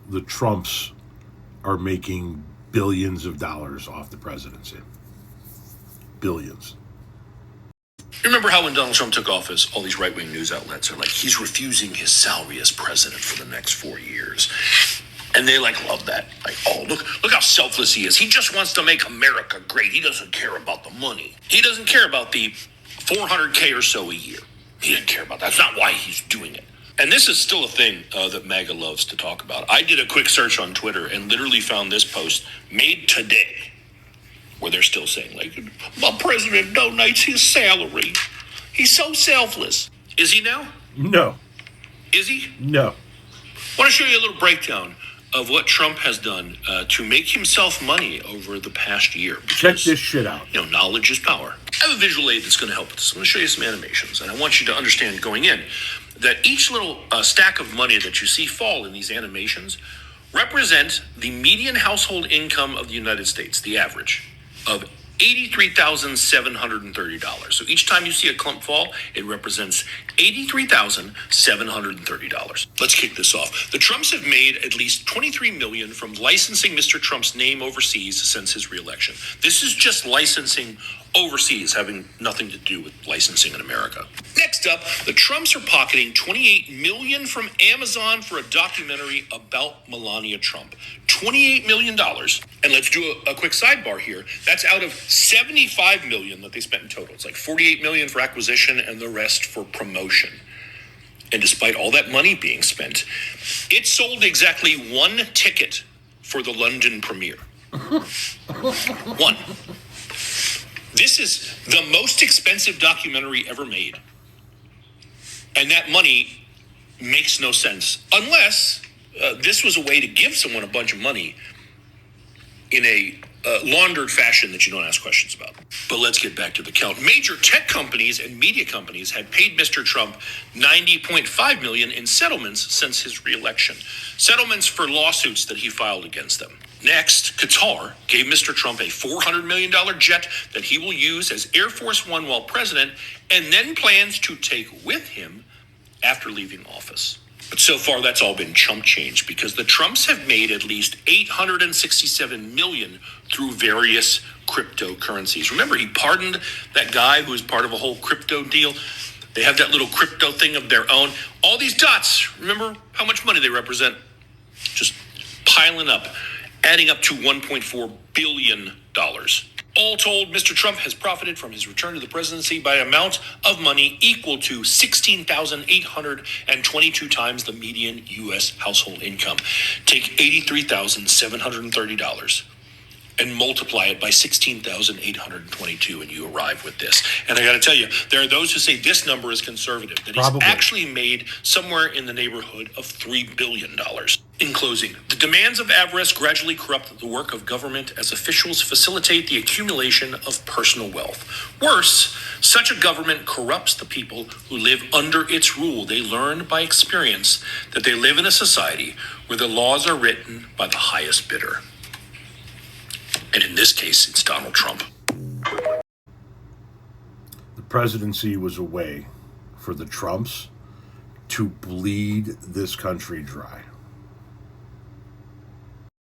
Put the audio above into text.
the Trumps are making billions of dollars off the presidency. Billions. You remember how when Donald Trump took office, all these right-wing news outlets are like, he's refusing his salary as president for the next 4 years. And they love that. Oh, look how selfless he is. He just wants to make America great. He doesn't care about the money. He doesn't care about the $400K or so a year. He didn't care about that. That's not why he's doing it. And this is still a thing that MAGA loves to talk about. I did a quick search on Twitter and literally found this post made today where they're still saying, my president donates his salary. He's so selfless. Is he now? No. Is he? No. I want to show you a little breakdown of what Trump has done to make himself money over the past year. Because, check this shit out. Knowledge is power. I have a visual aid that's going to help with this. I'm going to show you some animations, and I want you to understand going in that each little stack of money that you see fall in these animations represent the median household income of the United States, the average, of $83,730. So each time you see a clump fall, it represents $83,730. Let's kick this off. The Trumps have made at least $23 million from licensing Mr. Trump's name overseas since his reelection. This is just licensing overseas, having nothing to do with licensing in America. Next up, the Trumps are pocketing $28 million from Amazon for a documentary about Melania Trump. $28 million. And let's do a quick sidebar here. That's out of $75 million that they spent in total. It's $48 million for acquisition and the rest for promotion. And despite all that money being spent, it sold exactly one ticket for the London premiere. One. This is the most expensive documentary ever made. And that money makes no sense unless this was a way to give someone a bunch of money in a laundered fashion that you don't ask questions about. But let's get back to the count. Major tech companies and media companies had paid Mr. Trump $90.5 million in settlements since his reelection. Settlements for lawsuits that he filed against them. Next, Qatar gave Mr. Trump a $400 million jet that he will use as Air Force One while president, and then plans to take with him after leaving office. But so far, that's all been chump change because the Trumps have made at least $867 million through various cryptocurrencies. Remember, he pardoned that guy who was part of a whole crypto deal. They have that little crypto thing of their own. All these dots, remember how much money they represent? Just piling up, adding up to $1.4 billion. All told, Mr. Trump has profited from his return to the presidency by an amount of money equal to 16,822 times the median U.S. household income. Take $83,730 and multiply it by 16,822, and you arrive with this. And I got to tell you, there are those who say this number is conservative, that he's actually made somewhere in the neighborhood of $3 billion. In closing, the demands of avarice gradually corrupt the work of government as officials facilitate the accumulation of personal wealth. Worse, such a government corrupts the people who live under its rule. They learn by experience that they live in a society where the laws are written by the highest bidder. And in this case, it's Donald Trump. The presidency was a way for the Trumps to bleed this country dry.